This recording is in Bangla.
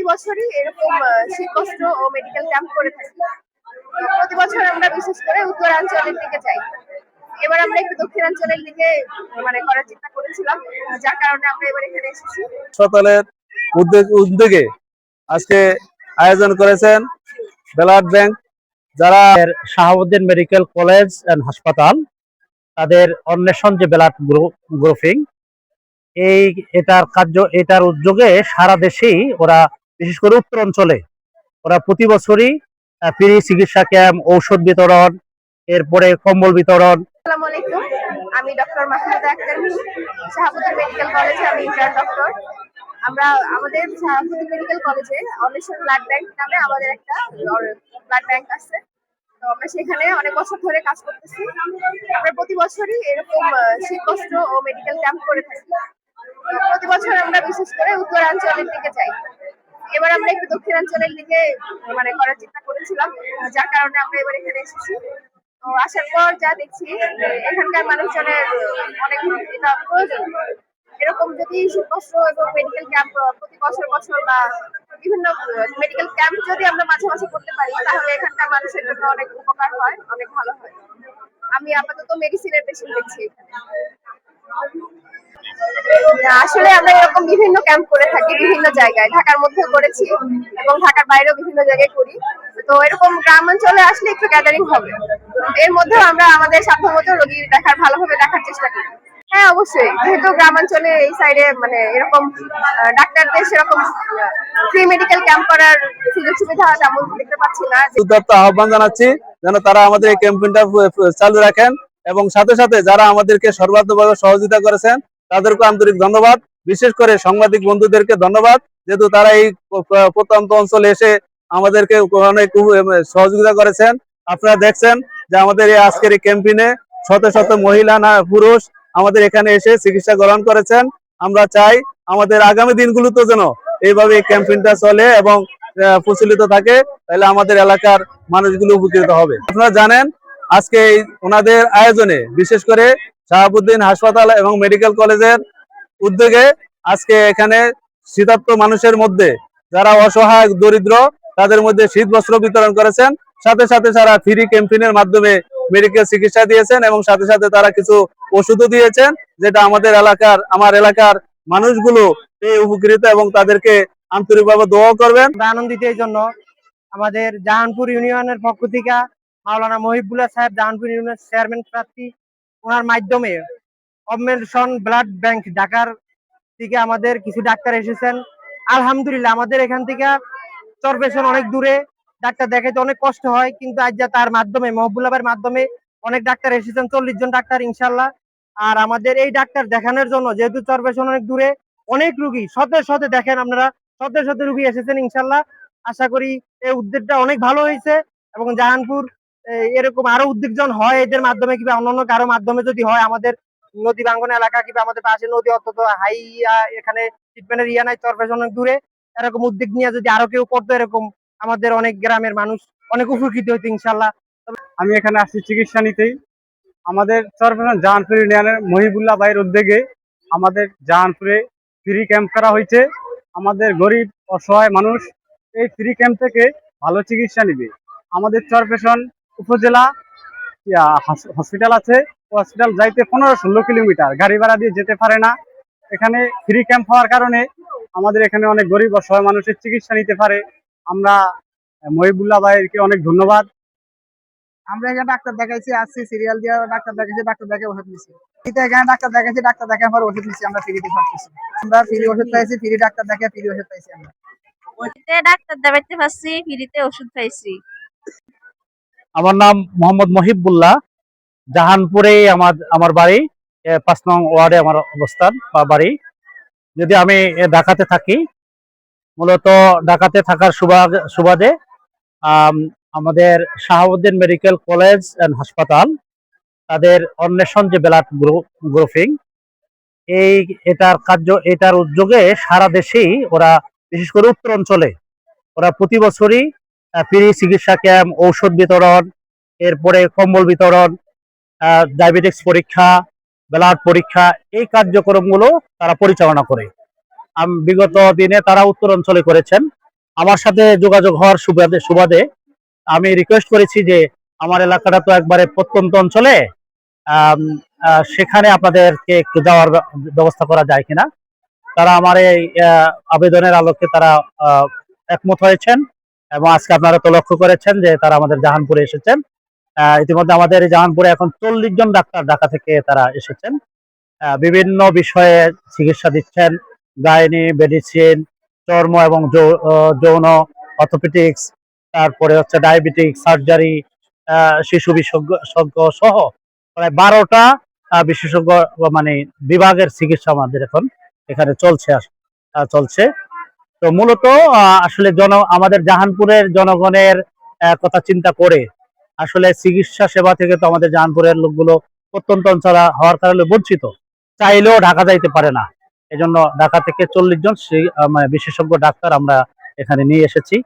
বছরই এরকম শীতবস্ত্র ও মেডিকেল ক্যাম্প করে থাকি। প্রতি বছর আমরা বিশেষ করে উত্তরাঞ্চলের দিকে যাই। এবার আমরা একটু দক্ষিণাঞ্চলের দিকে করার চিন্তা করেছিলাম, যার কারণে আমরা এবার এখানে এসেছি। হাসপাতালের উদ্যোগে আজকে আয়োজন করেছেন ব্লাড ব্যাংক, যারা শাহাবুদ্দিন মেডিকেল কলেজ এন্ড হাসপাতাল তাদের অন্বেষণ যে ব্লাড গ্রুপিং এটার উদ্যোগে সারা দেশেই ওরা বিশেষ করে উত্তর অঞ্চলে ওরা প্রতি বছরই ফ্রি চিকিৎসা ক্যাম্প, ঔষধ বিতরণ, এরপরে কম্বল বিতরণ। আসসালামু আলাইকুম, আমি ডক্টর মাহমুদা আক্তার, শাহাবুদ্দিন মেডিকেল কলেজে আমি ইন্টার্ন ডক্টর। আমরা আমাদের শাহাবুদ্দিন মেডিকেল কলেজে অন্বেষণ ব্লাড ব্যাংক নামে আমাদের একটা ব্লাড ব্যাংক আছে। তো আমরা সেখানে অনেক বছর ধরে কাজ করতেছি। আমরা প্রতি বছরই এরকম শীতবস্ত্র ও মেডিকেল ক্যাম্প করে থাকি। প্রতি বছর আমরা বিশেষ করে উত্তরাঞ্চলের দিকে যাই। এবার আমরা একটু দক্ষিণাঞ্চলের দিকে করার চিন্তা করেছিলাম, যার কারণে আমরা এবার এখানে এসেছি। তো আসার পর যা দেখছি এখানকার মানুষজনের অনেক এটা প্রয়োজন। এরকম যদি শীতবস্ত্র এবং মেডিকেল ক্যাম্প প্রতি বছর বা বিভিন্ন মেডিকেল ক্যাম্প যদি আমরা মাঝে মাঝে করতে পারি, তাহলে এখানকার মানুষের জন্য অনেক উপকার হয়, অনেক ভালো হয়। আমি আপাতত মেডিসিনের পেশেন্ট দেখছি এখানে। আসলে আমরা এরকম বিভিন্ন ক্যাম্প করে থাকি বিভিন্ন জায়গায়, ঢাকার মধ্যেও করেছি এবং ঢাকার বাইরেও বিভিন্ন জায়গায় করি। তো এরকম গ্রামাঞ্চলে আসলে একটু গ্যাদারিং হবে, এর মধ্যেও আমরা আমাদের সাধ্যমতো রোগী ভালোভাবে দেখার চেষ্টা করি। হ্যাঁ, অবশ্যই, যেহেতু গ্রামাঞ্চলে এই সাইডে এরকম ডাক্তারদের সেরকম ফ্রি মেডিকেল ক্যাম্প করার সুযোগ সুবিধা তেমন দেখতে পাচ্ছি না। আহ্বান জানাচ্ছি যেন তারা আমাদের এই ক্যাম্পেইনটা চালু রাখেন, এবং সাথে সাথে যারা আমাদেরকে সর্বাত্মকভাবে সহযোগিতা করেছেন তাদেরকে আন্তরিক ধন্যবাদ। বিশেষ করে সাংবাদিক বন্ধুদেরকে ধন্যবাদ, যেহেতু তারা এই প্রত্যন্ত অঞ্চলে এসে আমাদেরকে অনেক সহযোগিতা করেছেন। আপনারা দেখছেন যে আমাদের এই আজকের এই ক্যাম্পেইনে শত শত মহিলা না পুরুষ আমাদের এখানে এসে চিকিৎসা গ্রহণ করেছেন। আমরা চাই আমাদের আগামী দিনগুলোতে যেন এইভাবে এই ক্যাম্পেইনটা চলে এবং প্রচলিত থাকে, তাহলে আমাদের এলাকার মানুষগুলো উপকৃত হবে। আপনারা জানেন আজকে ওনাদের আয়োজনে বিশেষ করে শাহাবুদ্দিন হাসপাতাল এবং মেডিকেল কলেজের উদ্যোগে আজকে এখানে শীতার্ত মানুষের মধ্যে যারা অসহায় দরিদ্র তাদের মধ্যে শীত বস্ত্র বিতরণ করেছেন। সাথে সাথে তারা ফ্রি ক্যাম্পেইনের মাধ্যমে মেডিকেল চিকিৎসা দিয়েছেন এবং সাথে সাথে তারা কিছু ওষুধও দিয়েছেন, যেটা আমার এলাকার মানুষগুলো এই উপকৃত এবং তাদেরকে আন্তরিকভাবে দোয়া করবেন। আনন্দিত এই জন্য আমাদের জাহানপুর ইউনিয়নের পক্ষ থেকে মাওলানা মহিবুল্লাহ সাহেব, জাহানপুর ইউনিয়নের চেয়ারম্যান প্রার্থী, ওনার মাধ্যমে অন্বেষণ ব্লাড ব্যাংক ঢাকার থেকে আমাদের কিছু ডাক্তার এসেছেন। আলহামদুলিল্লাহ, আমাদের এখান থেকে চরপেশন অনেক দূরে, ডাক্তার দেখাইতে অনেক কষ্ট হয়, কিন্তু আজ তার মাধ্যমে মহবুল্লাহের মাধ্যমে অনেক ডাক্তার এসেছেন, 40 জন ডাক্তার ইনশাল্লাহ। আর আমাদের এই ডাক্তার দেখানোর জন্য, যেহেতু চরপেশন অনেক দূরে, অনেক রুগী শত দেখেন আপনারা, শত রুগী এসেছেন ইনশাল্লাহ। আশা করি এই উদ্যোগটা অনেক ভালো হয়েছে এবং জাহানপুর এরকম আরো উদ্যোগজন হয় এদের মাধ্যমে কিংবা অন্যান্য কারো মাধ্যমে যদি হয়, আমাদের নদী ভাঙ্গন এলাকা কিংবা আমাদের পাশে নদী অন্তত এখানে ট্রিটমেন্টের নাই, চরপেশন অনেক দূরে, এরকম উদ্যোগ নিয়ে যদি আরো কেউ করতো, এরকম আমাদের অনেক গ্রামের মানুষ অনেক উপকৃত হইতো ইনশাল্লাহ। আমি এখানে আসছি চিকিৎসা নিতেই। আমাদের চরপেশন জাহানপুর ইউনিয়নের মহিবুল্লাহ ভাইয়ের উদ্যোগে আমাদের জাহানপুরে ফ্রি ক্যাম্প করা হয়েছে। আমাদের গরিব অসহায় মানুষ এই ফ্রি ক্যাম্প থেকে ভালো চিকিৎসা নিবে। আমাদের চরপেশন উপজেলা হসপিটাল আছে, হসপিটাল যাইতে 15-16 কিলোমিটার, গাড়ি ভাড়া দিয়ে যেতে পারে না। এখানে ফ্রি ক্যাম্প হওয়ার কারণে আমাদের এখানে অনেক গরিব অসহায় মানুষের চিকিৎসা নিতে পারে। আমরা মহিবুল্লাহ ভাইকে অনেক ধন্যবাদ। আমরা এখানে ডাক্তার দেখাইছি, আসছি সিরিয়াল দিয়ে ডাক্তার দেখাইছি, ডাক্তার দেখে ওষুধ নিচ্ছি। এখানে ডাক্তার দেখাইছি, ডাক্তার দেখার পর ওষুধ নিচ্ছি। আমরা ফ্রিতে পাচ্ছি, আমরা ফ্রি ওষুধ পাইছি, ফ্রি ডাক্তার দেখে ফ্রি ওষুধ পাইছি। আমরা ডাক্তার দেখাইতে পারছি, ফ্রিতে ওষুধ পাইছি। আমার নাম মোহাম্মদ মহিবুল্লাহ, জাহানপুরে আমার বাড়ি, 5 নং ওয়ার্ডে আমার অবস্থান বা বাড়ি। যদি আমি ঢাকাতে থাকি, মূলত ঢাকাতে থাকার সুবাদে আমাদের শাহাবুদ্দিন মেডিকেল কলেজ এন্ড হাসপাতাল তাদের অন্বেষণ যে ব্লাড গ্রুপিং এটার উদ্যোগে সারা দেশেই ওরা বিশেষ করে উত্তর অঞ্চলে ওরা প্রতি বছরই ফ্রি চিকিৎসা ক্যাম্প, ঔষধ বিতরণ, এরপরে কম্বল বিতরণ, ডায়াবেটিক্স পরীক্ষা, ব্লাড পরীক্ষা, এই কার্যক্রমগুলো তারা পরিচালনা করে। বিগত দিনে তারা উত্তর অঞ্চলে করেছেন। আমার সাথে যোগাযোগ হওয়ার সুবাদে আমি রিকোয়েস্ট করেছি যে আমার এলাকাটা তো একবারে প্রত্যন্ত অঞ্চলে, আম, সেখানে আপনাদেরকে একটু যাওয়ার ব্যবস্থা করা যায় কিনা। তারা আমার এই আবেদনের আলোকে তারা একমত হয়েছেন, এবং আজকে আপনারা তো লক্ষ্য করেছেন যে তারা আমাদের জাহানপুরে এসেছেন। ইতিমধ্যে আমাদের এই জাহানপুরে এখন 40 জন ডাক্তার ঢাকা থেকে তারা এসেছেন, বিভিন্ন বিষয়ে চিকিৎসা দিচ্ছেন। গাইনি, মেডিসিন, চর্ম এবং যৌন, অর্থোপেডিক্স, তারপরে হচ্ছে ডায়াবেটিক, সার্জারি, শিশু বিশেষজ্ঞ সহ প্রায় 12টা বিশেষজ্ঞ মানে বিভাগের চিকিৎসা আমাদের এখন এখানে চলছে। তো মূলত আসলে আমাদের জাহানপুরের জনগণের কথা চিন্তা করে আসলে চিকিৎসা সেবা থেকে তো আমাদের জাহানপুরের লোকগুলো প্রত্যন্ত অঞ্চল হওয়ার কারণে বঞ্চিত, চাইলেও ঢাকা যাইতে পারে না। এজন্য ঢাকা থেকে 40 জন মানে বিশেষজ্ঞ ডাক্তার আমরা এখানে নিয়ে এসেছি।